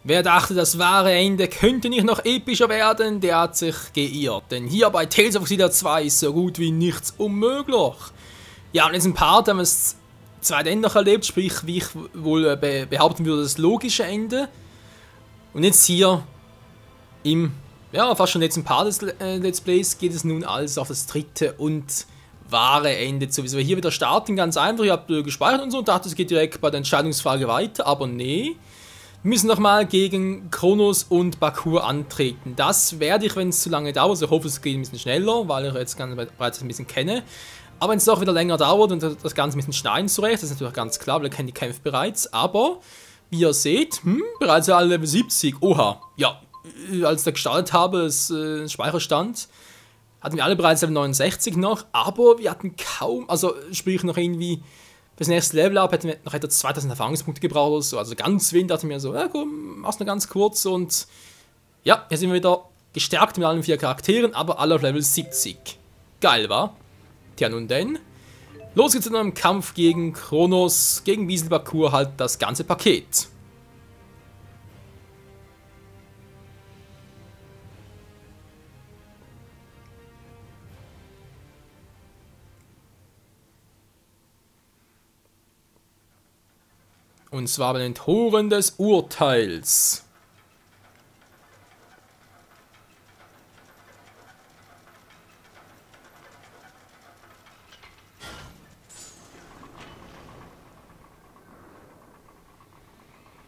Wer dachte, das wahre Ende könnte nicht noch epischer werden, der hat sich geirrt. Denn hier bei Tales of Xillia 2 ist so gut wie nichts unmöglich. Ja, und in diesem Part haben wir das zweite Ende noch erlebt, sprich, wie ich wohl behaupten würde, das logische Ende. Und jetzt hier im, ja, fast schon letzten Part des Let's Plays geht es nun alles auf das dritte und wahre Ende zu. Hier wieder starten, ganz einfach, ihr habt gespeichert und so und dachte, es geht direkt bei der Entscheidungsfrage weiter, aber nee. Wir müssen nochmal gegen Kronos und Bakur antreten. Das werde ich, wenn es zu lange dauert, also ich hoffe, es geht ein bisschen schneller, weil ich jetzt bereits ein bisschen kenne. Aber wenn es doch wieder länger dauert und das Ganze ein bisschen schneiden zurecht, das ist natürlich ganz klar, weil ihr kennt die Kämpfe bereits. Aber, wie ihr seht, bereits alle Level 70. Oha, ja, als ich da gestartet habe, das Speicherstand, hatten wir alle bereits Level 69 noch, aber wir hatten kaum, also sprich noch irgendwie, bis das nächste Level ab, hätten wir noch etwa 2000 Erfahrungspunkte gebraucht oder so, also ganz wenig, dachte ich mir so, ja komm, mach's nur ganz kurz und ja, hier sind wir wieder gestärkt mit allen 4 Charakteren, aber alle auf Level 70. Geil, wa? Tja, nun denn, los geht's in einem Kampf gegen Kronos, gegen Wiesel Bakur, halt das ganze Paket. Und zwar bei den Toren des Urteils.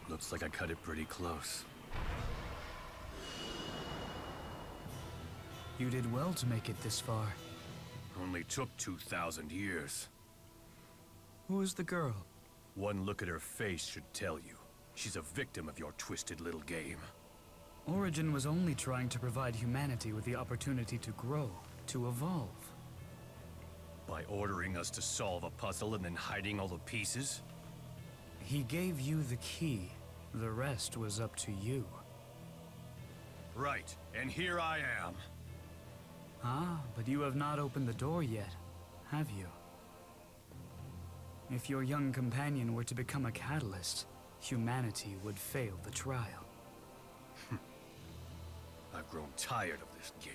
Looks like I cut it pretty close. You did well to make it this far. Only took 2,000 years. Who is the girl? One look at her face should tell you. She's a victim of your twisted little game. Origin was only trying to provide humanity with the opportunity to grow, to evolve. By ordering us to solve a puzzle and then hiding all the pieces? He gave you the key. The rest was up to you. Right, and here I am. Ah, but you have not opened the door yet, have you? If your young companion were to become a catalyst, humanity would fail the trial. I've grown tired of this game.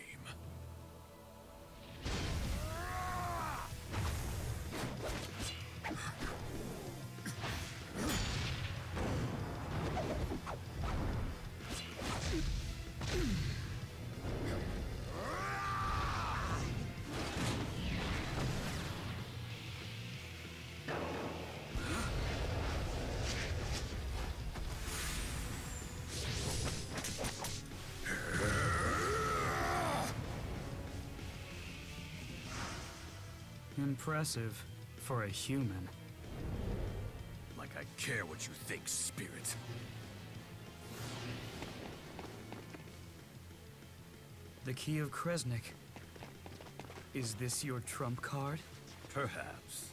Impressive for a human. Like I care what you think, spirit. The Key of Kresnik. Is this your trump card? Perhaps.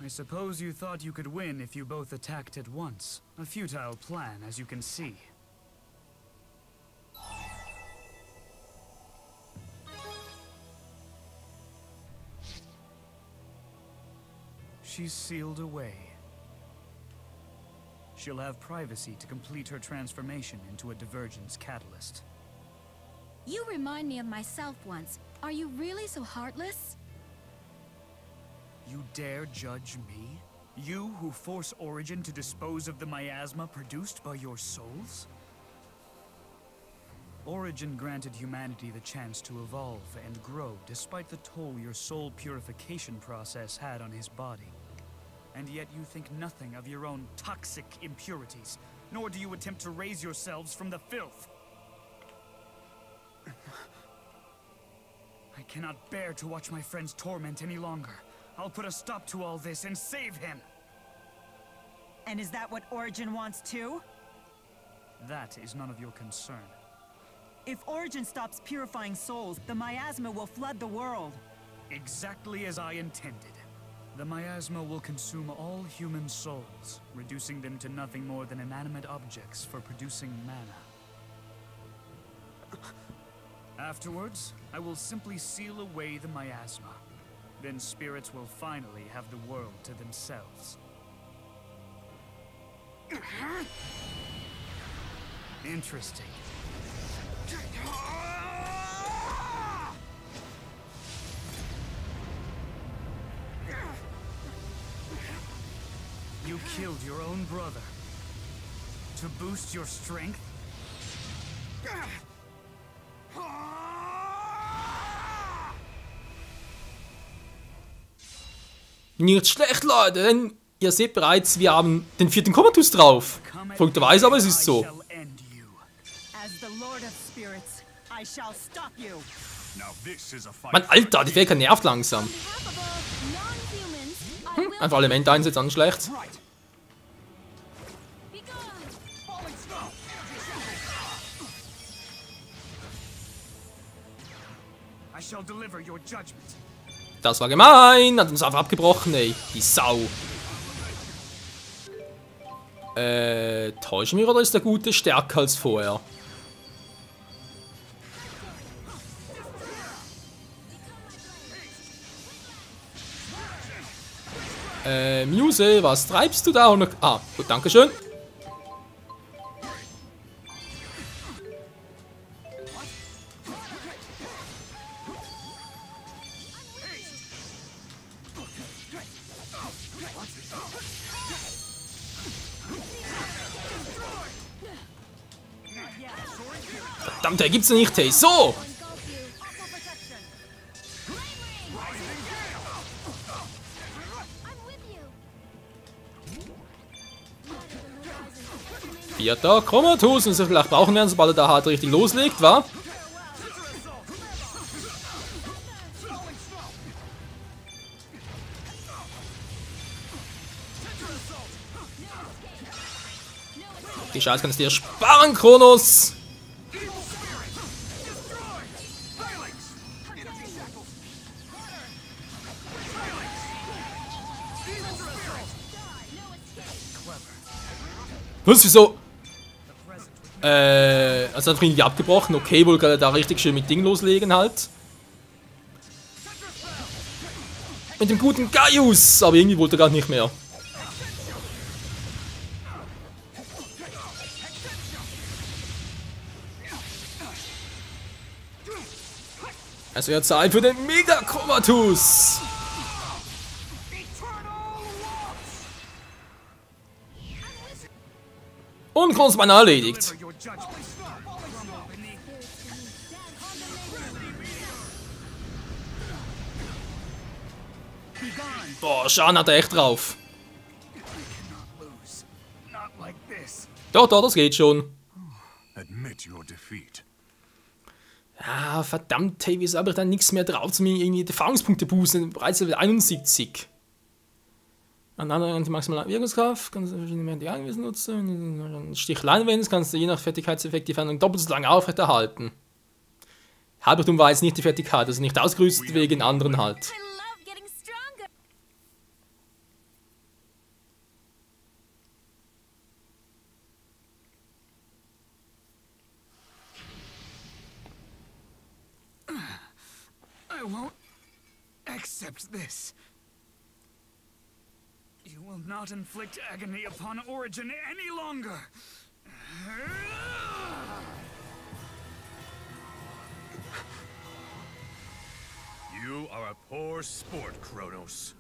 I suppose you thought you could win if you both attacked at once. A futile plan, as you can see. She's sealed away. She'll have privacy to complete her transformation into a divergence catalyst. You remind me of myself once. Are you really so heartless? You dare judge me? You who force Origin to dispose of the miasma produced by your souls? Origin granted humanity the chance to evolve and grow despite the toll your soul purification process had on his body. And yet you think nothing of your own toxic impurities, nor do you attempt to raise yourselves from the filth. I cannot bear to watch my friend's torment any longer. I'll put a stop to all this and save him! And is that what Origin wants too? That is none of your concern. If Origin stops purifying souls, the miasma will flood the world. Exactly as I intended. The miasma will consume all human souls, reducing them to nothing more than inanimate objects for producing mana. Afterwards, I will simply seal away the miasma. Then spirits will finally have the world to themselves. Interesting. You killed your own brother. To boost your strength? Nicht schlecht, Leute, denn ihr seht bereits, wir haben den 4. Komatus drauf. Verrückterweise, aber es ist so. As the Lord of Spirits, I shall stop you. Now this is a fight. Mann, Alter, die Fähigkeit nervt langsam. Einfach Elemente einsetzen, dann schlecht. I shall deliver your judgment. Das war gemein, hat uns einfach abgebrochen, ey. Die Sau. Täusche mich oder ist der Gute stärker als vorher? Muse, was treibst du da? Ah, gut, dankeschön. Verdammt, der gibt's nicht, hey. So! Vierter Komatus, und so vielleicht brauchen werden, sobald er da hart richtig loslegt, wa? Die Scheiße kannst du dir sparen, Kronos! Was, wieso? Also hat irgendwie abgebrochen. Okay, wohl gerade da richtig schön mit Ding loslegen halt. Mit dem guten Gaius! Aber irgendwie wollte er gerade nicht mehr. Es wird Zeit für den Mega-Komatus! Und Kronos beinahe erledigt. Boah, Schaden hat er echt drauf. Doch, doch, das geht schon. Admit your defeat. Ja, verdammt, hey, wieso habe ich dann nichts mehr drauf, zu mir irgendwie Erfahrungspunkte boosten? Bereits Level 71. An anderen maximale Wirkungskraft kannst du verschiedene Methoden angewiesen nutzen. Stichlein kannst du je nach Fertigkeitseffekt die Veränderung doppelt so lange aufrechterhalten. Halbertum war jetzt nicht die Fertigkeit, also nicht ausgerüstet wegen anderen halt. I won't accept this. You will not inflict agony upon Origin any longer. You are a poor sport, Kronos.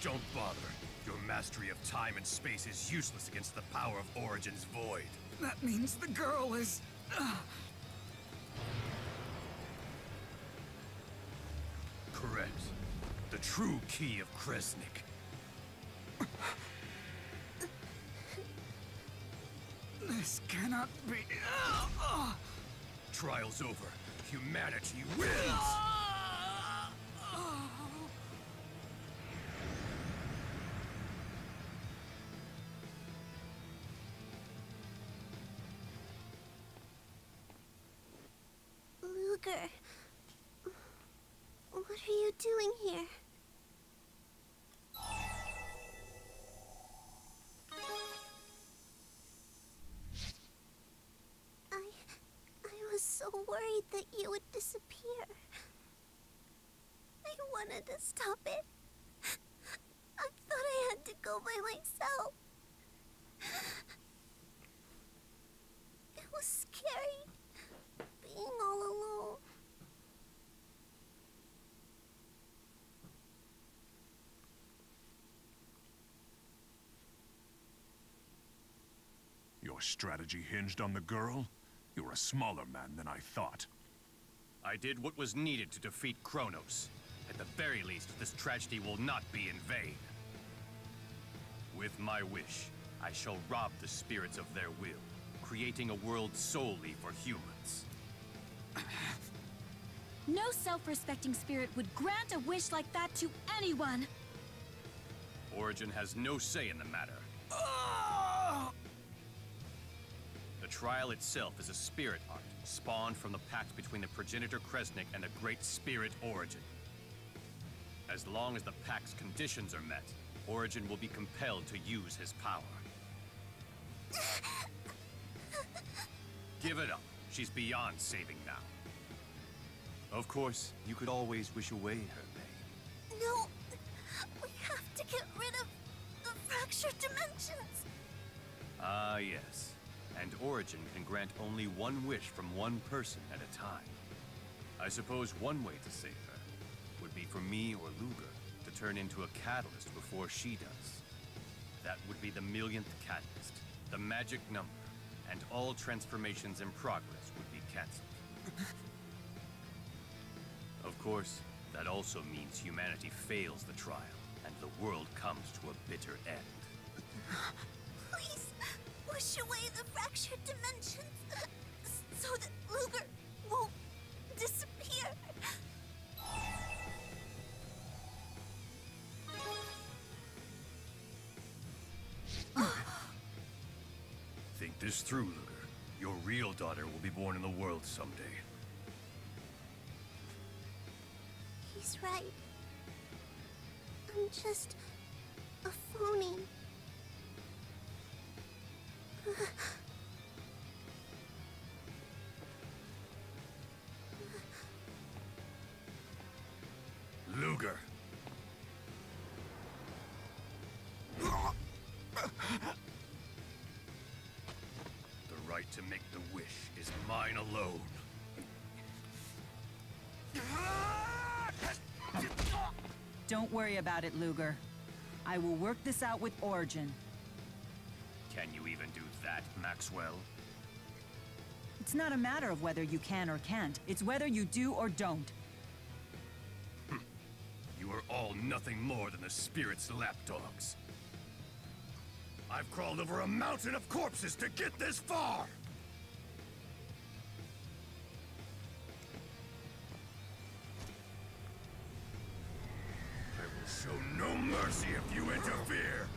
Don't bother. Your mastery of time and space is useless against the power of Origin's void. That means the girl is... Correct. The true key of Kresnik. This cannot be... trial's over, humanity wins! Luger, what are you doing here? I was so worried that you would disappear. I wanted to stop it. I thought I had to go by myself. It was scary, being all alone. Your strategy hinged on the girl? You're a smaller man than I thought. I did what was needed to defeat Kronos. At the very least, this tragedy will not be in vain. With my wish, I shall rob the spirits of their will, creating a world solely for humans. No self-respecting spirit would grant a wish like that to anyone. Origin has no say in the matter. The trial itself is a spirit art, spawned from the pact between the progenitor Kresnik and the great spirit Origin. As long as the pact's conditions are met, Origin will be compelled to use his power. Give it up. She's beyond saving now. Of course, you could always wish away her pain. No, we have to get rid of the fractured dimensions. Ah, yes. And Origin can grant only one wish from one person at a time. I suppose one way to save her would be for me or Luger to turn into a catalyst before she does. That would be the millionth catalyst, the magic number, and all transformations in progress would be cancelled. Of course, that also means humanity fails the trial, and the world comes to a bitter end. Please, wish away the fractured dimensions so that Luger won't disappear. Think this through, Luger. Your real daughter will be born in the world someday. He's right. I'm just a phony. Luger! The right to make the wish is mine alone. Don't worry about it, Luger. I will work this out with Origin. Can you even do that, Maxwell? It's not a matter of whether you can or can't. It's whether you do or don't. You are all nothing more than the spirit's lapdogs. I've crawled over a mountain of corpses to get this far! I will show no mercy if you interfere!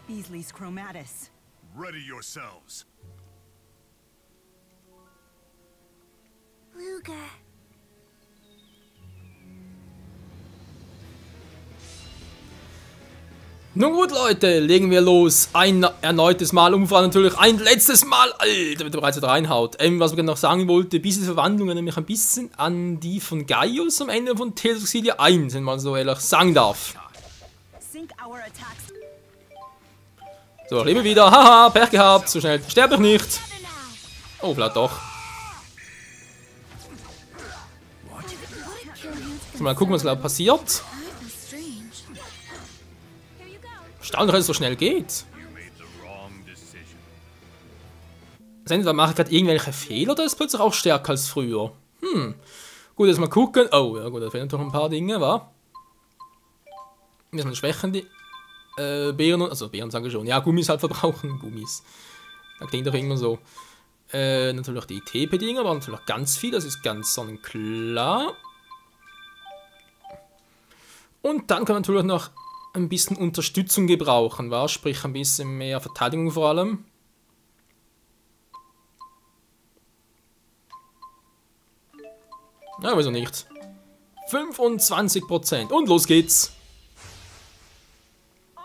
Beasley's Chromatus. Ready yourselves! Luger. Nun gut, Leute, legen wir los. Ein erneutes Mal umfahren, natürlich ein letztes Mal. Alter, wenn der bereits wieder reinhaut. Was ich noch sagen wollte, diese Verwandlung erinnert mich ein bisschen an die von Gaius am Ende von Tales of Xillia 1, wenn man so ehrlich sagen darf. So, lebe wieder. Haha, Pech gehabt. So schnell sterbe ich nicht. Oh, vielleicht doch. So, mal gucken, was glaube passiert. Erstaunlich, dass es so schnell geht. Also entweder mache ich gerade irgendwelche Fehler oder ist es plötzlich auch stärker als früher. Gut, jetzt mal gucken. Oh, ja gut, da fehlen doch ein paar Dinge, wa? Müssen wir schwächen die Beeren, also Beeren sage ich schon. Ja, Gummis halt verbrauchen, Gummis. Das klingt doch immer so. Natürlich die TP-Dinger, aber natürlich ganz viel, das ist ganz sonnenklar. Und dann kann man natürlich noch ein bisschen Unterstützung gebrauchen, wa? Sprich ein bisschen mehr Verteidigung vor allem. Ja, wieso nicht? 25%. Und los geht's.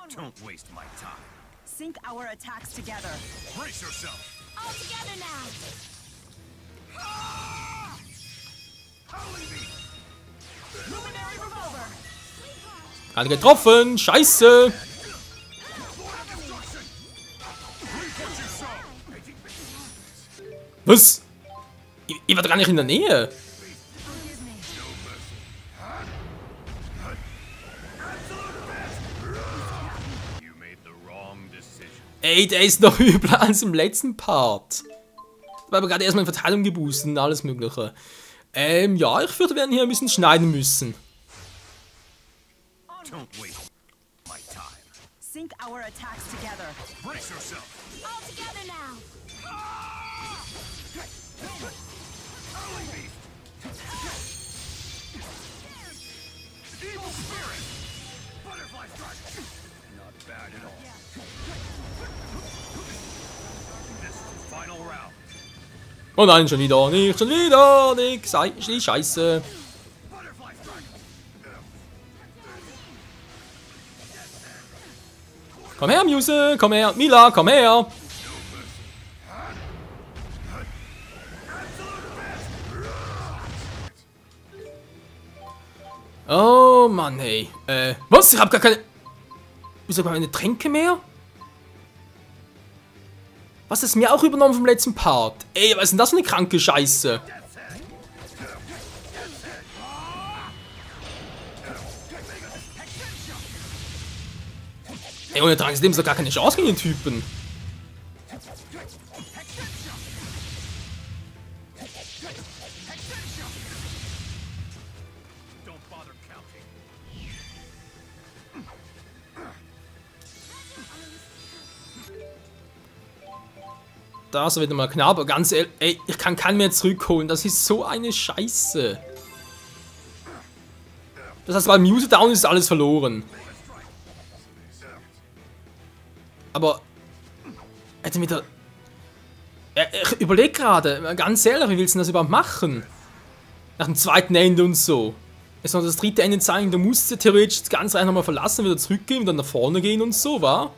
Don't waste my time. Sync our attacks together. Brace yourself. All together now. Luminary revolver. Gerade getroffen. Scheiße. Was? Ich war gar nicht in der Nähe. Ey, der ist noch übler als im letzten Part. Da war aber gerade erstmal in Verteidigung geboostet und alles mögliche. Ja, ich fürchte, wir werden hier ein bisschen schneiden müssen. Don't waste my time. Sync our attacks together. Brace yourself. All together now. Evil spirit. Butterfly strike. Not bad at all. This is the final round. Oh nein, schon wieder, nicht, schon wieder, nix, Scheiße. Butterfly strike. Komm her, Muse, komm her, Mila, komm her. Oh Mann, hey. Was? Ich hab gar keine... Wieso gar keine Tränke mehr? Was ist mir auch übernommen vom letzten Part? Ey, was ist denn das für eine kranke Scheiße? Ey, ohne Trank, dem ist doch gar keine Chance gegen den Typen. Don't bother counting. Das wird mal knapp, aber ganz ehrlich, ey, ich kann keinen mehr zurückholen. Das ist so eine Scheiße. Das heißt, weil Muse down ist alles verloren. Aber hätte mit der... Ich überlege gerade, ganz ehrlich, wie willst du das überhaupt machen? Nach dem zweiten Ende und so. Jetzt noch das dritte Ende zeigen, du musst ja theoretisch das ganze Reich nochmal verlassen, wieder zurückgehen und dann nach vorne gehen und so, wa?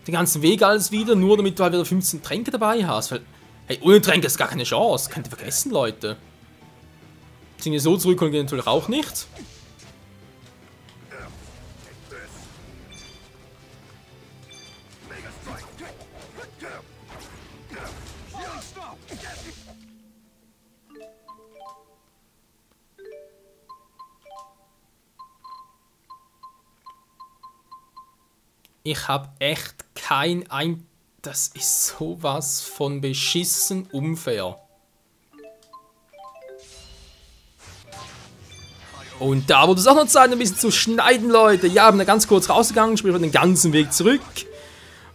Den ganzen Weg alles wieder, nur damit du halt wieder 15 Tränke dabei hast. Weil, hey, ohne Tränke ist gar keine Chance. Könnt ihr vergessen, Leute. Sind wir so zurückholen geht natürlich auch nicht. Ich hab echt das ist sowas von beschissen unfair. Und da wurde es auch noch Zeit, ein bisschen zu schneiden, Leute. Ja, bin da ganz kurz rausgegangen, sprich den ganzen Weg zurück.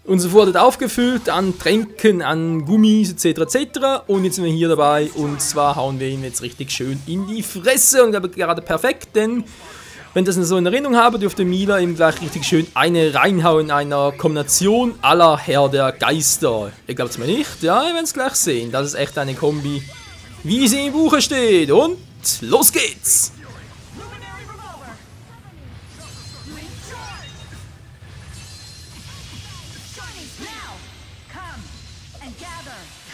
Unser Vorrat aufgefüllt an Tränken, an Gummis etc. etc. Und jetzt sind wir hier dabei und zwar hauen wir ihn jetzt richtig schön in die Fresse. Und ich glaube gerade perfekt, denn wenn ich das so in Erinnerung habe, dürfte Mila ihm gleich richtig schön eine reinhauen in einer Kombination aller Herr der Geister. Ihr glaubt es mir nicht? Ja, ihr werdet es gleich sehen. Das ist echt eine Kombi, wie sie im Buche steht. Und los geht's!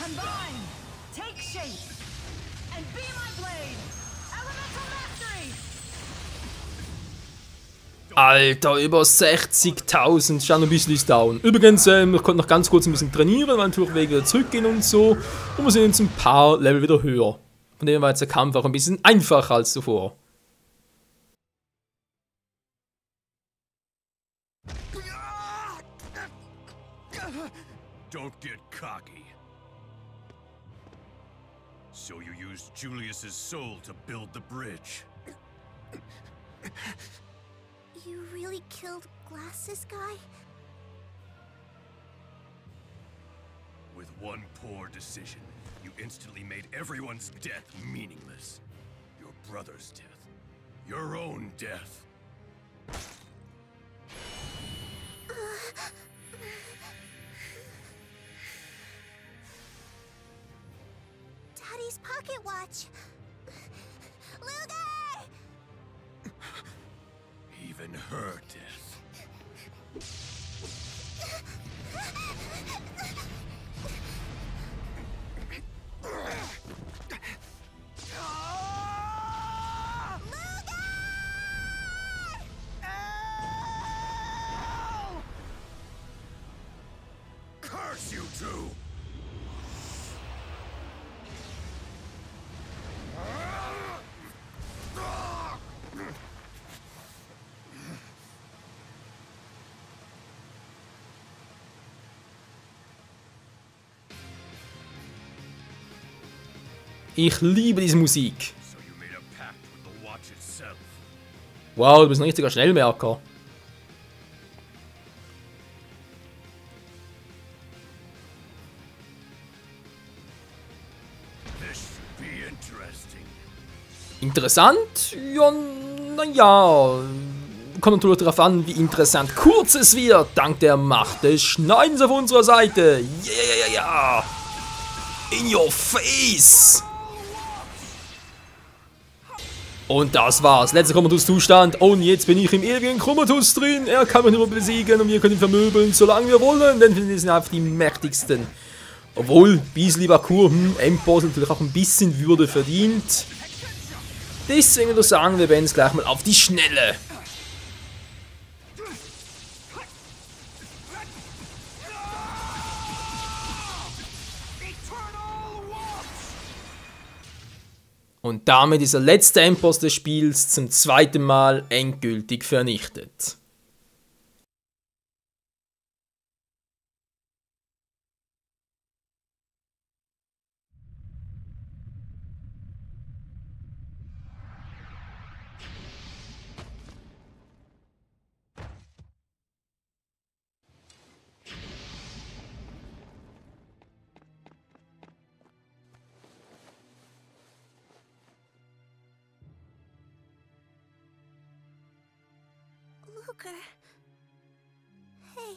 Combine! Take shape! And be my blade! Elemental Mastery! Alter, über 60.000, ist auch noch ein bisschen down. Übrigens, wir konnten noch ganz kurz ein bisschen trainieren, weil natürlich wieder zurückgehen und so. Und wir sind jetzt ein paar Level wieder höher. Von dem war jetzt der Kampf auch ein bisschen einfacher als zuvor. Don't get cocky. So you used Julius's soul to build the bridge. You really killed Glasses Guy? With one poor decision, you instantly made everyone's death meaningless. Your brother's death. Your own death. Daddy's pocket watch! Luger! Even her death. Curse you two! Ich liebe diese Musik. So you made a pact with the watch itself. Wow, du bist ein richtiger Schnellmerker. This should be interesting. Interessant? Ja, naja. Kommt natürlich darauf an, wie interessant kurz es wird, dank der Macht des Schneidens auf unserer Seite. Yeah. In your face! Und das war's. Letzter Komatus-Zustand. Und jetzt bin ich im ewigen Komatus drin. Er kann mich nur besiegen und wir können ihn vermöbeln, solange wir wollen. Denn wir sind einfach die mächtigsten. Obwohl, Beasley Parkour, Endboss natürlich auch ein bisschen Würde verdient. Deswegen würde ich sagen, wir werden es gleich mal auf die Schnelle. Und damit ist der letzte Endboss des Spiels zum zweiten Mal endgültig vernichtet. Luger. Hey.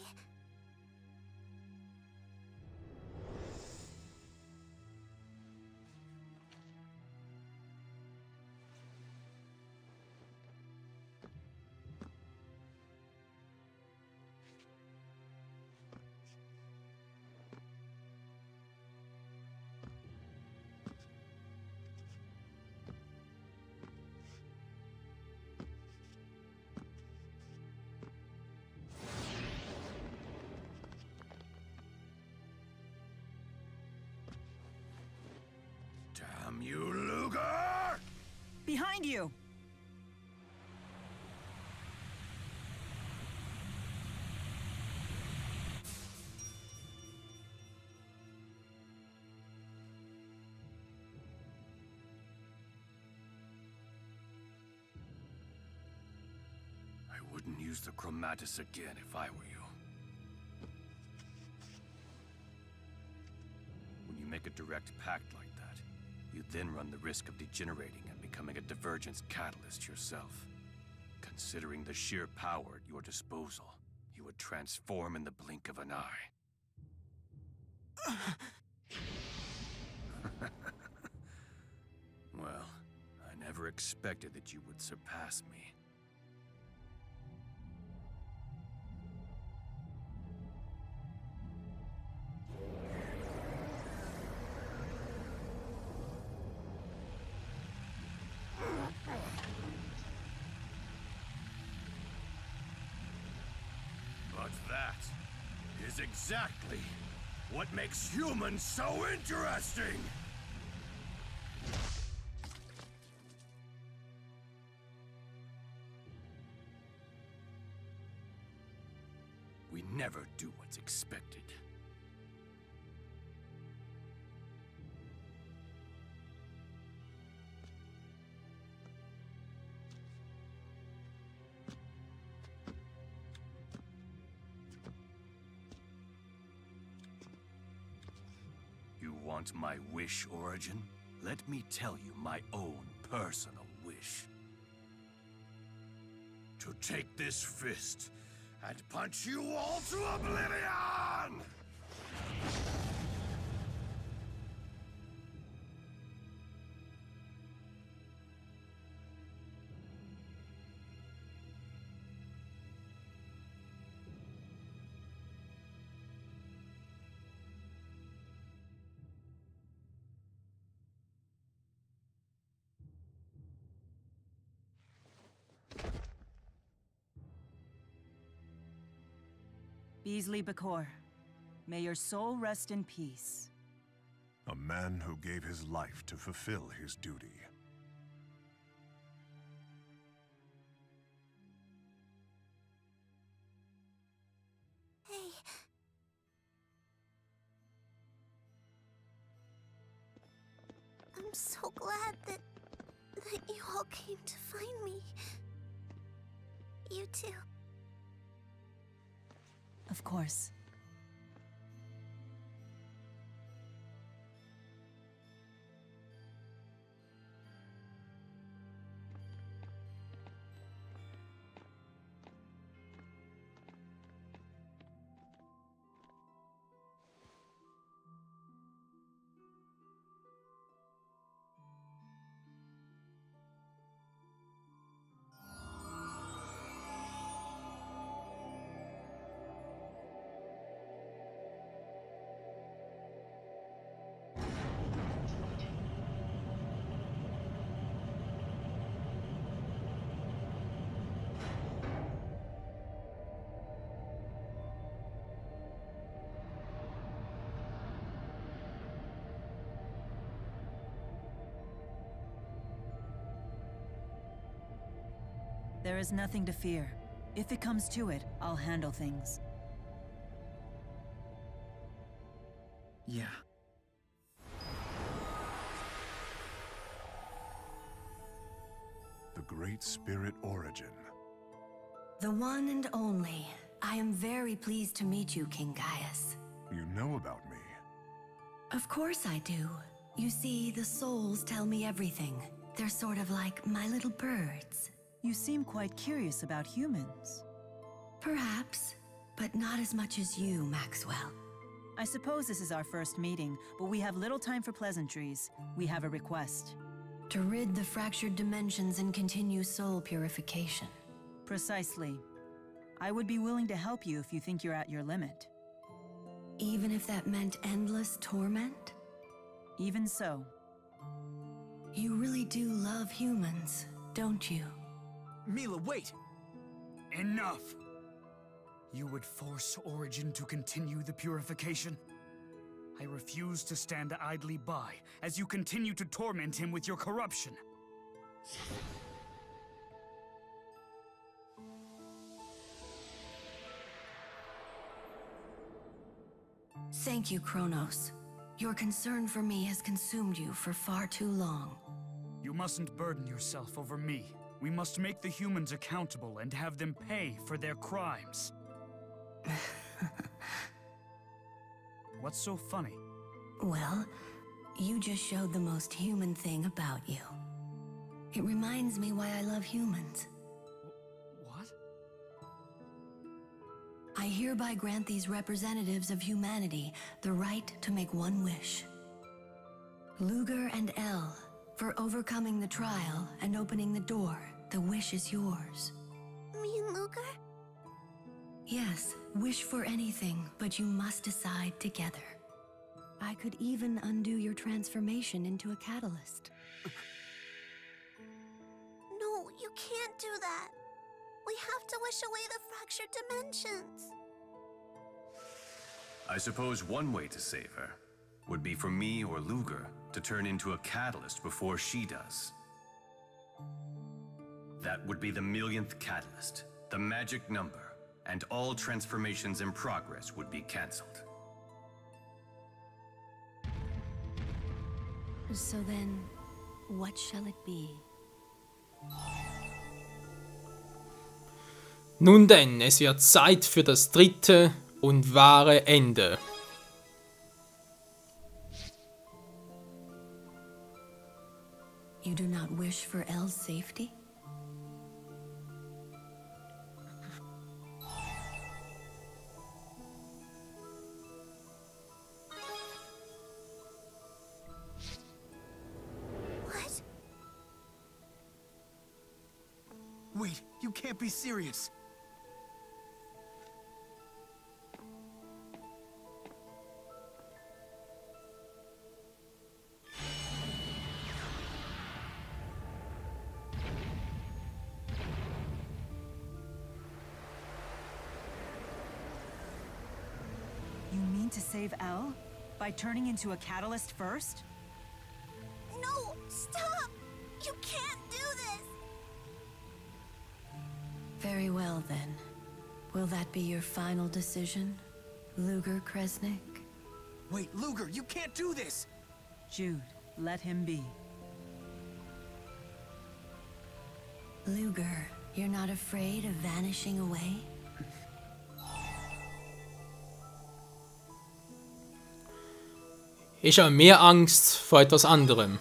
Damn you, Luger! Behind you! I wouldn't use the Chromatus again if I were you. When you make a direct pact like that, you then run the risk of degenerating and becoming a divergence catalyst yourself. Considering the sheer power at your disposal, you would transform in the blink of an eye. Well, I never expected that you would surpass me. But that is exactly what makes humans so interesting! We never do what's expected. You want my wish, Origin? Let me tell you my own personal wish. To take this fist and punch you all to oblivion! Beasley Bakor, may your soul rest in peace. A man who gave his life to fulfill his duty. Hey. I'm so glad that you all came to find me. You too. Of course. There is nothing to fear. If it comes to it, I'll handle things. Yeah. The Great Spirit Origin. The one and only. I am very pleased to meet you, King Gaius. You know about me. Of course I do. You see, the souls tell me everything. They're sort of like my little birds. You seem quite curious about humans. Perhaps, but not as much as you, Maxwell. I suppose this is our first meeting, but we have little time for pleasantries. We have a request. To rid the fractured dimensions and continue soul purification. Precisely. I would be willing to help you if you think you're at your limit. Even if that meant endless torment? Even so. You really do love humans, don't you? Mila, wait! Enough! You would force Origin to continue the purification? I refuse to stand idly by as you continue to torment him with your corruption. Thank you, Kronos. Your concern for me has consumed you for far too long. You mustn't burden yourself over me. We must make the humans accountable and have them pay for their crimes. What's so funny? Well, you just showed the most human thing about you. It reminds me why I love humans. What? I hereby grant these representatives of humanity the right to make one wish. Luger and El, for overcoming the trial and opening the door, the wish is yours. Me and Luger? Yes, wish for anything, but you must decide together. I could even undo your transformation into a catalyst. No, you can't do that. We have to wish away the fractured dimensions. I suppose one way to save her would be for me or Luger to turn into a catalyst before she does. That would be the millionth catalyst, the magic number, and all transformations in progress would be cancelled. So then, what shall it be? Nun denn, es wird Zeit für das dritte und wahre Ende. You do not wish for Elle's safety? What? Wait, you can't be serious. You mean to save Elle? By turning into a catalyst first? No, stop! You can't do this! Very well then. Will that be your final decision, Luger Kresnik? Wait, Luger, you can't do this! Jude, let him be. Luger, you're not afraid of vanishing away? Ich habe mehr Angst vor etwas anderem.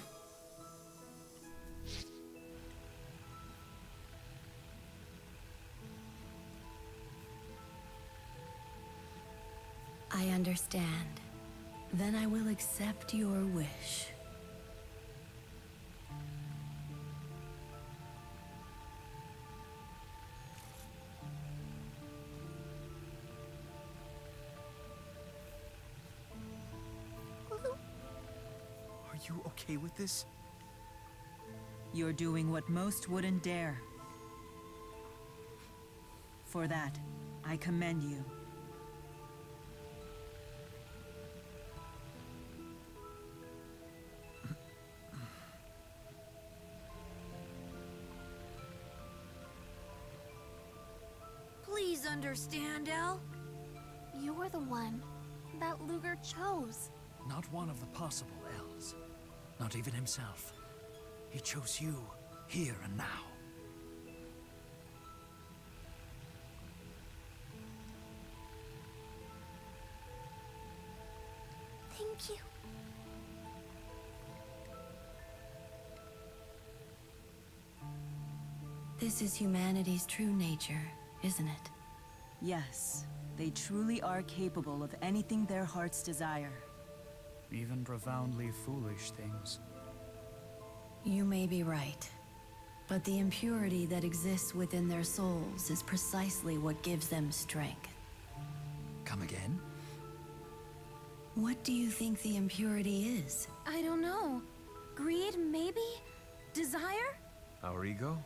I understand. Then I will accept your wish. Are you okay with this? You're doing what most wouldn't dare. For that, I commend you. Please understand, Elle. You were the one that Luger chose. Not one of the possible Elves. Not even himself. He chose you, here and now. Thank you. This is humanity's true nature, isn't it? Yes, they truly are capable of anything their hearts desire. Even profoundly foolish things. You may be right. But the impurity that exists within their souls is precisely what gives them strength. Come again? What do you think the impurity is? I don't know. Greed, maybe? Desire? Our ego?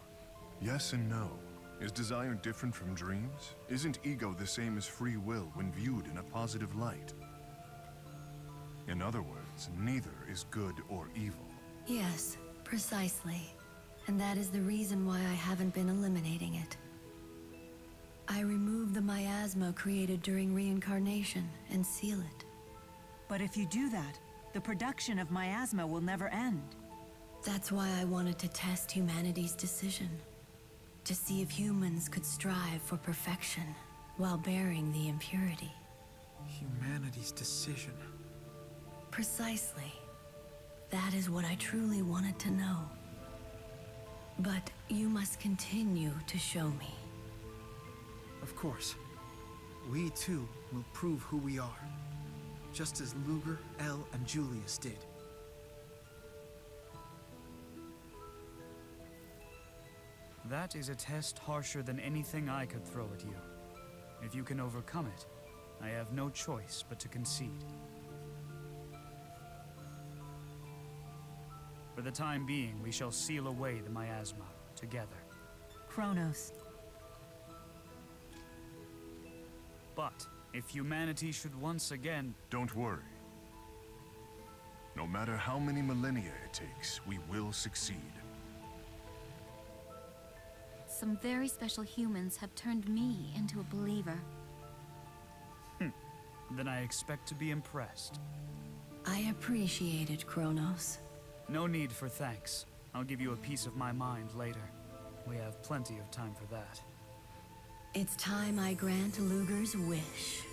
Yes and no. Is desire different from dreams? Isn't ego the same as free will when viewed in a positive light? In other words, neither is good or evil. Yes, precisely. And that is the reason why I haven't been eliminating it. I remove the miasma created during reincarnation and seal it. But if you do that, the production of miasma will never end. That's why I wanted to test humanity's decision. To see if humans could strive for perfection while bearing the impurity. Humanity's decision. Precisely. That is what I truly wanted to know. But you must continue to show me. Of course. We too will prove who we are. Just as Luger, Elle, and Julius did. That is a test harsher than anything I could throw at you. If you can overcome it, I have no choice but to concede. For the time being, we shall seal away the miasma together. Kronos. But If humanity should once again... Don't worry. No matter how many millennia it takes, we will succeed. Some very special humans have turned me into a believer. Then I expect to be impressed. I appreciate it, Kronos. No need for thanks. I'll give you a piece of my mind later. We have plenty of time for that. It's time I grant Luger's wish.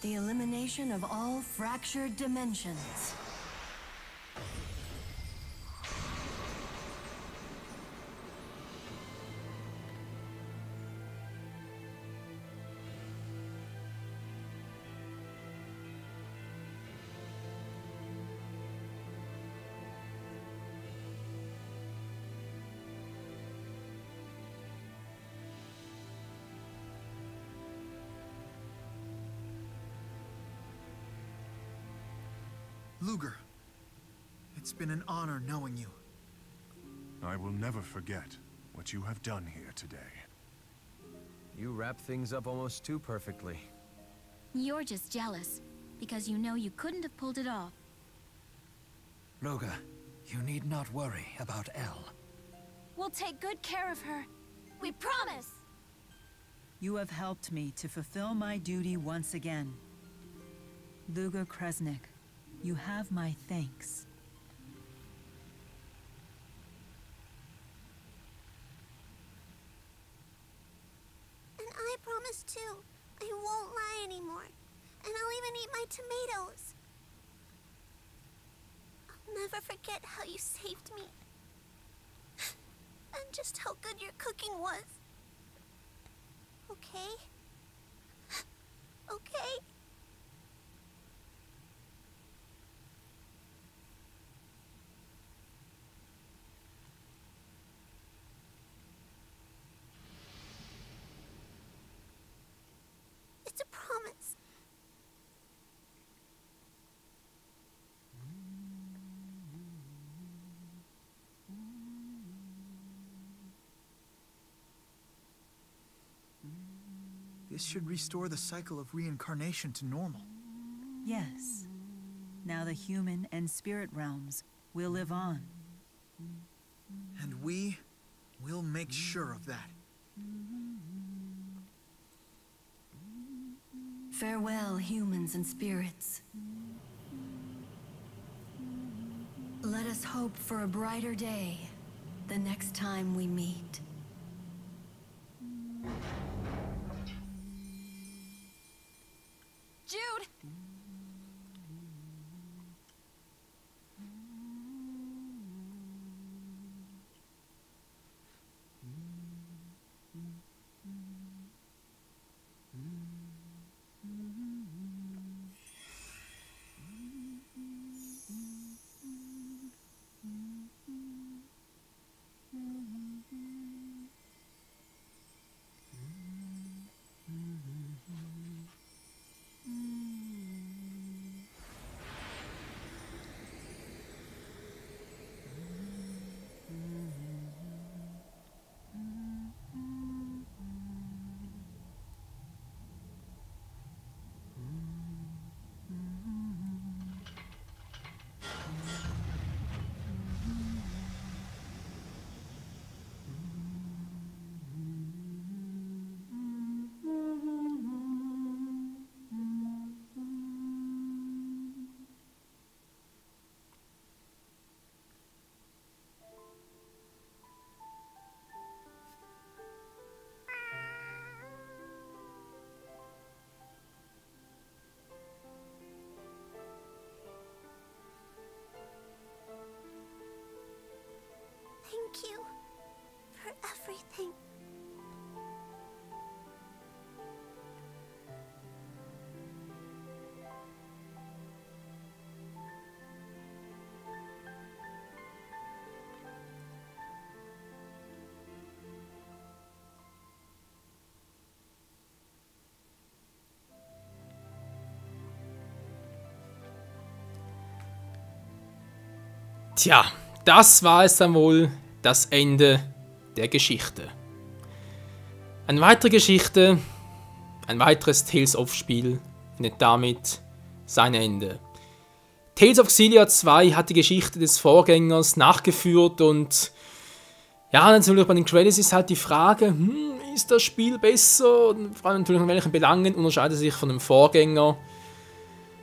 The elimination of all fractured dimensions. Luger, it's been an honor knowing you. I will never forget what you have done here today. You wrap things up almost too perfectly. You're just jealous, because you know you couldn't have pulled it off. Luger, you need not worry about Elle. We'll take good care of her. We promise! You have helped me to fulfill my duty once again. Luger Kresnik, you have my thanks. And I promise too. I won't lie anymore. And I'll even eat my tomatoes. I'll never forget how you saved me. And just how good your cooking was. Okay? Okay? It's a promise. This should restore the cycle of reincarnation to normal. Yes. Now the human and spirit realms will live on. And we will make sure of that. Farewell, humans and spirits. Let us hope for a brighter day the next time we meet. Jude! Thank you for everything. Tja, das war es dann wohl, das Ende der Geschichte. Eine weitere Geschichte Ein weiteres Tales-of-Spiel findet damit sein Ende. Tales of Xillia 2 hat die Geschichte des Vorgängers nachgeführt und ja, natürlich bei den Credits ist halt die Frage, ist das Spiel besser? Und vor allem natürlich in welchen Belangen unterscheidet es sich von dem Vorgänger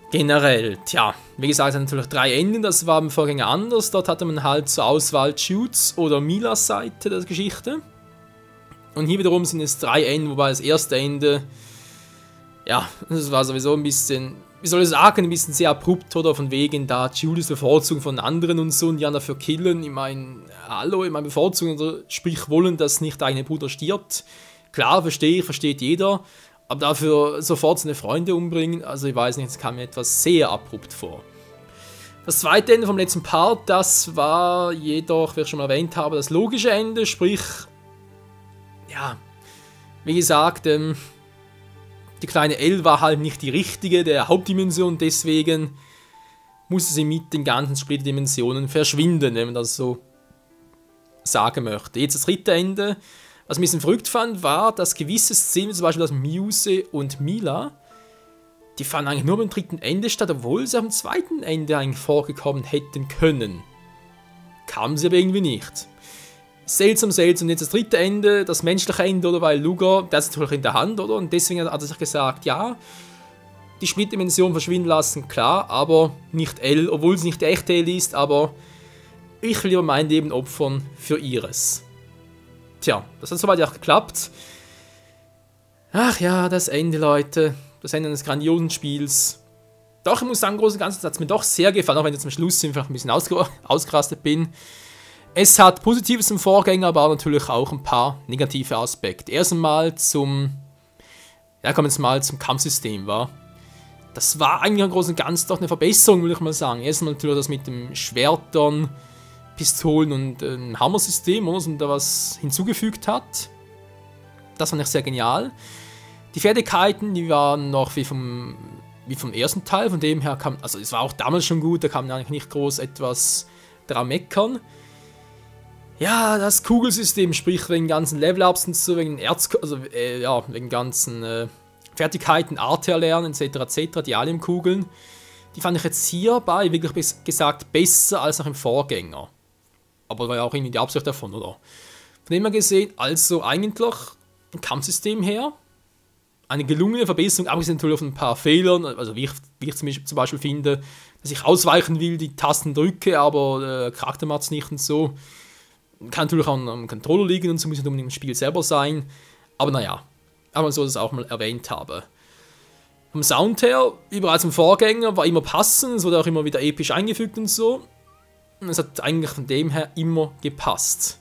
generell. Tja, wie gesagt, es hat natürlich 3 Enden, das war beim Vorgänger anders. Dort hatte man halt zur Auswahl Jude's oder Milas Seite der Geschichte. Und hier wiederum sind es 3 Enden, wobei das erste Ende, ja, das war sowieso ein bisschen, wie soll ich sagen, ein bisschen sehr abrupt, oder von wegen da Jude's Bevorzugung von anderen und so und die anderen dafür killen. Ich meine, hallo, bevorzugen oder sprich wollen, dass nicht der eigene Bruder stirbt. Klar, versteht jeder, aber dafür sofort seine Freunde umbringen, also ich weiß nicht, es kam mir etwas sehr abrupt vor. Das zweite Ende vom letzten Part, das war jedoch, wie ich schon mal erwähnt habe, das logische Ende, sprich, ja, wie gesagt, die kleine Elle war halt nicht die richtige der Hauptdimension, deswegen musste sie mit den ganzen Splitterdimensionen verschwinden, wenn man das so sagen möchte. Jetzt das dritte Ende, was ich ein bisschen verrückt fand, war, dass gewisse Szenen, zum Beispiel das Muse und Mila, die fanden eigentlich nur beim dritten Ende statt, obwohl sie am zweiten Ende eigentlich vorgekommen hätten können. Kamen sie aber irgendwie nicht. Seltsam. Und jetzt das dritte Ende, das menschliche Ende, oder? Weil Ludger, der ist natürlich in der Hand, oder? Und deswegen hat er sich gesagt, ja, die Splitdimension verschwinden lassen, klar, aber nicht Elle, obwohl es nicht die echte Elle ist, aber ich will lieber mein Leben opfern für ihres. Tja, das hat soweit auch geklappt. Ach ja, das Ende, Leute. Das Ende eines grandiosen Spiels. Doch, ich muss sagen, im Großen und Ganzen hat es mir doch sehr gefallen, auch wenn ich zum Schluss vielleicht ein bisschen ausgerastet bin. Es hat Positives im Vorgänger, aber natürlich auch ein paar negative Aspekte. Erst einmal zum Kampfsystem, war. Das war eigentlich im Großen und Ganzen doch eine Verbesserung, würde ich mal sagen. Erstmal natürlich das mit den Schwertern, Pistolen und Hammersystem, oder, und da was hinzugefügt hat. Das fand ich sehr genial. Die Fertigkeiten, die waren noch wie vom ersten Teil, von dem her kam, also es war auch damals schon gut, da kann man eigentlich nicht groß etwas dran meckern. Ja, das Kugelsystem, sprich wegen ganzen Level-Ups und so, wegen wegen ganzen Fertigkeiten, Art erlernen, etc., die Alien-Kugeln, die fand ich jetzt hierbei wirklich gesagt besser als noch im Vorgänger. Aber war ja auch irgendwie die Absicht davon, oder? Von dem her gesehen, also eigentlich ein Kampfsystem her, eine gelungene Verbesserung, abgesehen natürlich von ein paar Fehlern, also wie ich zum Beispiel finde, dass ich ausweichen will, die Tasten drücke, aber der Charakter macht es nicht und so. Kann natürlich auch am Controller liegen und so, muss nicht unbedingt im Spiel selber sein, aber naja, aber so, dass ich es auch mal erwähnt habe. Vom Sound her, wie bereits im Vorgänger, war immer passend, es wurde auch immer wieder episch eingefügt und so. Und es hat eigentlich von dem her immer gepasst.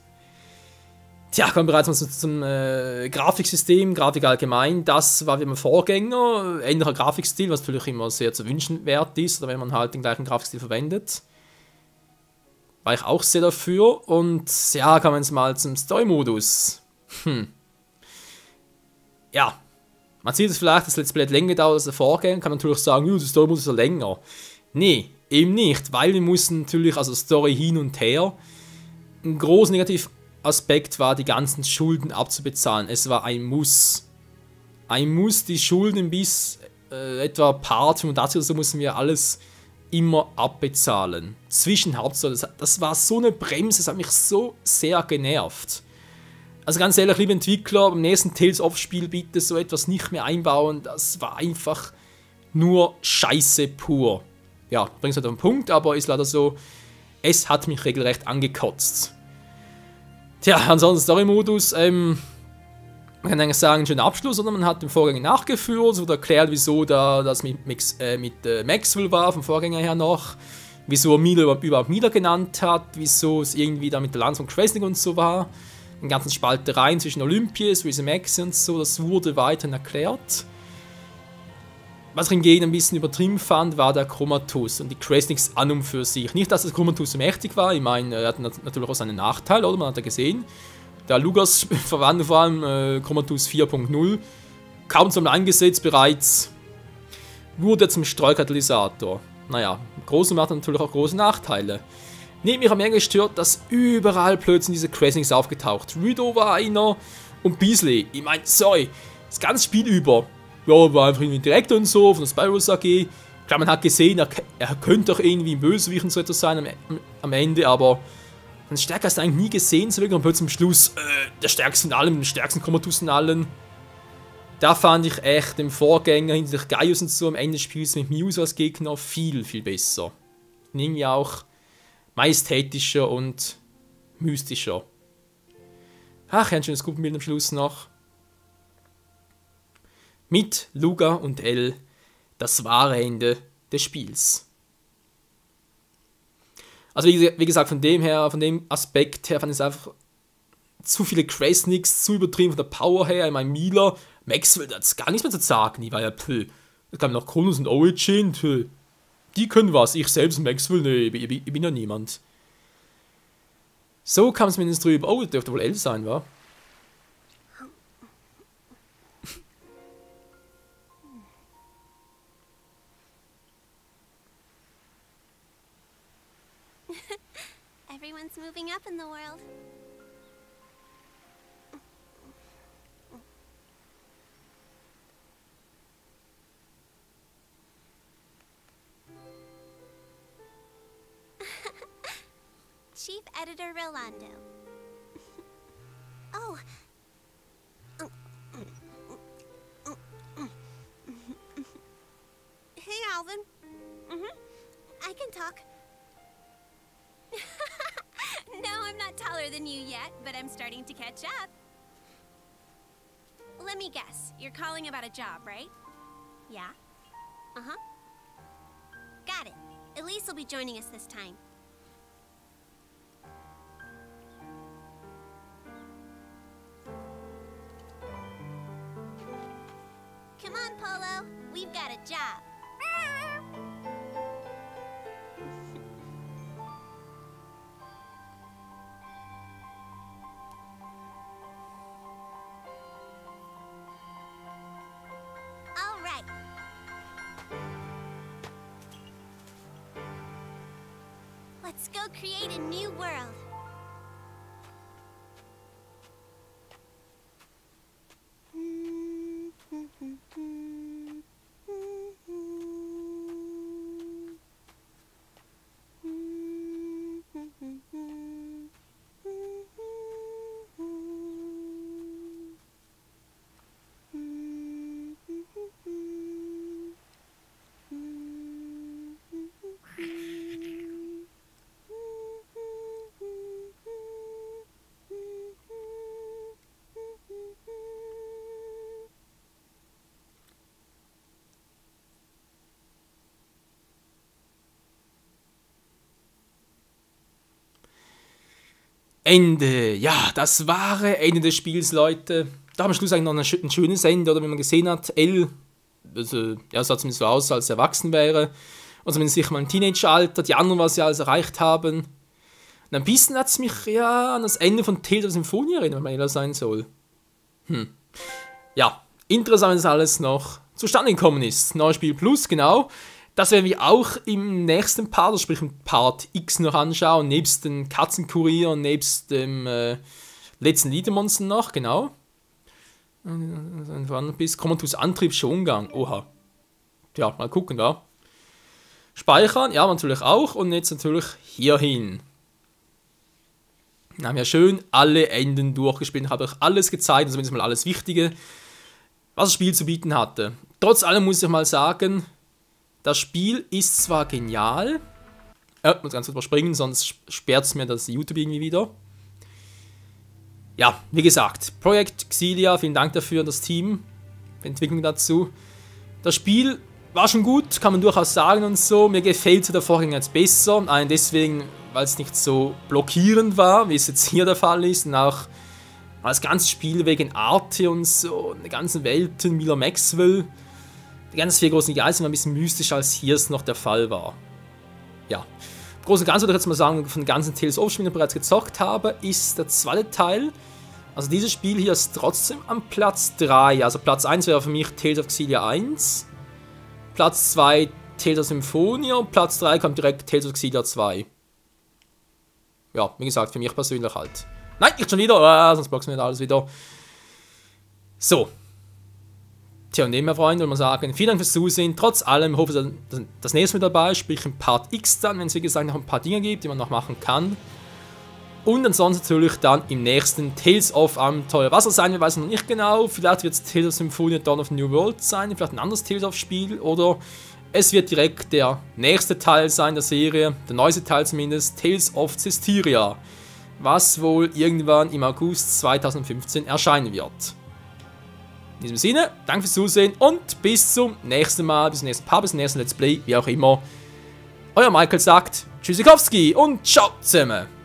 Tja, kommen wir bereits mal zum Grafiksystem, Grafik allgemein. Das war wie beim Vorgänger, ähnlicher Grafikstil, was natürlich immer sehr zu wünschenswert ist, oder wenn man halt den gleichen Grafikstil verwendet. War ich auch sehr dafür. Und ja, kommen wir jetzt mal zum Story-Modus. Ja, man sieht es vielleicht, dass das Let's Play länger dauert als der Vorgänger, kann man natürlich sagen, der Story-Modus ist ja länger. Nee, eben nicht, weil wir mussten natürlich, also Story hin und her, ein großer Negativaspekt war, die ganzen Schulden abzubezahlen. Es war ein Muss. Ein Muss, die Schulden bis etwa Part 85 oder so mussten wir alles immer abbezahlen. Zwischen Hauptstory, das war so eine Bremse, das hat mich so sehr genervt. Also ganz ehrlich, liebe Entwickler, beim nächsten Tales-of-Spiel bitte so etwas nicht mehr einbauen. Das war einfach nur Scheiße pur. Ja, bringt's halt auf den Punkt, aber ist leider so, es hat mich regelrecht angekotzt. Tja, ansonsten Story-Modus, man kann eigentlich sagen, ein schöner Abschluss, oder man hat den Vorgänger nachgeführt, oder erklärt, wieso da das mit Maxwell war, vom Vorgänger her noch, wieso er Mila überhaupt Mila genannt hat, wieso es irgendwie da mit der Lanze von Questing und so war. Den ganzen Spaltereien zwischen Olympias, Rhythm X und so, das wurde weiterhin erklärt. Was ich hingegen ein bisschen übertrieben fand, war der Chromatus und die Questlings an und für sich. Nicht, dass das Chromatus so mächtig war, ich meine, er hat natürlich auch seinen Nachteil, oder? Man hat ja gesehen. Der Lugas verwandelt vor allem Chromatus 4.0, kaum zum eingesetzt, bereits wurde er zum Streukatalysator. Naja, große macht natürlich auch große Nachteile. Neben mir hat mir gestört, dass überall plötzlich diese Questlings aufgetaucht. Rüdo war einer und Beasley. Ich meine, sorry, das ganze Spiel über ja, war einfach irgendwie Direktor und so von der Spyros AG. Ich glaube, man hat gesehen, er könnte doch irgendwie ein Bösewicht und so etwas sein am Ende, aber den Stärker hast du eigentlich nie gesehen, so wirklich, und plötzlich am Schluss, der stärkste von allen, den stärksten Komatus von allen. Da fand ich echt den Vorgänger hinter Gaius und so am Ende des Spiels mit Muse als Gegner viel, viel besser. Und irgendwie auch majestätischer und mystischer. Ach, ein schönes Gruppenbild am Schluss noch. Mit Luga und Elle das wahre Ende des Spiels. Also wie gesagt, von dem Aspekt her fand ich es einfach zu viele Krasniks, zu übertrieben von der Power her. Ich meine, Mila, Maxwell, da hat gar nichts mehr zu sagen. Die war ja, es gab noch Kronos und Origin, die können was. Ich selbst, Maxwell, nee, ich bin ja niemand. So kam es mindestens drüber. Oh, das dürfte wohl Elle sein, wa? Everyone's moving up in the world. Chief Editor Rolando. Oh. Hey, Alvin. I can talk. No, I'm not taller than you yet, but I'm starting to catch up. Let me guess, you're calling about a job, right? Yeah? Uh-huh. Got it. Elise will be joining us this time. Come on, Polo. We've got a job. All right. Let's go create a new world. Ende. Ja, das wahre Ende des Spiels, Leute. Da am Schluss eigentlich noch ein schönes Ende, oder wie man gesehen hat, Elle, also, ja, sah zumindest so aus, als er erwachsen wäre. Und zumindest sicher mal im Teenager-Alter, die anderen, was sie alles erreicht haben. Und ein bisschen hat es mich ja an das Ende von Tales of Symphonia erinnert, wenn man ehrlich sein soll. Ja, interessant, dass alles noch zustande gekommen ist. Neues Spiel Plus, genau. Das werden wir auch im nächsten Part, sprich im Part X noch anschauen, nebst den Katzenkurier und nebst dem letzten Liedermonster noch, genau. Bis Komatus Antrieb Schongang, oha. Ja, mal gucken, da. Speichern, ja, natürlich auch, und jetzt natürlich hierhin. Dann haben wir schön alle Enden durchgespielt, habe euch alles gezeigt, also zumindest mal alles Wichtige, was das Spiel zu bieten hatte. Trotz allem muss ich mal sagen, das Spiel ist zwar genial, muss ganz kurz überspringen, sonst sperrt es mir das YouTube irgendwie wieder. Ja, wie gesagt, Projekt Xillia, vielen Dank dafür an das Team, die Entwicklung dazu. Das Spiel war schon gut, kann man durchaus sagen und so. Mir gefällt der Vorgänger jetzt besser, allein deswegen, weil es nicht so blockierend war, wie es jetzt hier der Fall ist, und auch das ganze Spiel wegen Arte und so, die ganzen Welten, Mila Maxwell. Die ganzen 4 großen Geister sind ein bisschen mystischer, als hier es noch der Fall war. Ja. Im Großen und Ganzen würde ich jetzt mal sagen, von den ganzen Tales of Spielen, die ich bereits gezockt habe, ist der zweite Teil. Also dieses Spiel hier ist trotzdem am Platz 3. Also Platz 1 wäre für mich Tales of Xillia 1. Platz 2 Tales of Symphonia und Platz 3 kommt direkt Tales of Xillia 2. Ja, wie gesagt, für mich persönlich halt. Nein, nicht schon wieder, sonst blockst du mir alles wieder. So. Tja, und dem, meine Freunde, würde man sagen, vielen Dank fürs Zusehen. Trotz allem hoffe ich, dass das nächste Mal dabei ist, sprich im Part X dann, wenn es wie gesagt noch ein paar Dinge gibt, die man noch machen kann. Und ansonsten natürlich dann im nächsten Tales of Abenteuer. Was es sein wird, weiß ich noch nicht genau. Vielleicht wird es Tales of Symphonia Dawn of New World sein, vielleicht ein anderes Tales of Spiel, oder es wird direkt der nächste Teil sein der Serie, der neueste Teil zumindest, Tales of Zestiria, was wohl irgendwann im August 2015 erscheinen wird. In diesem Sinne, danke fürs Zusehen und bis zum nächsten Mal, bis zum nächsten Part, bis zum nächsten Let's Play, wie auch immer. Euer Michael sagt Tschüssikowski und ciao zusammen.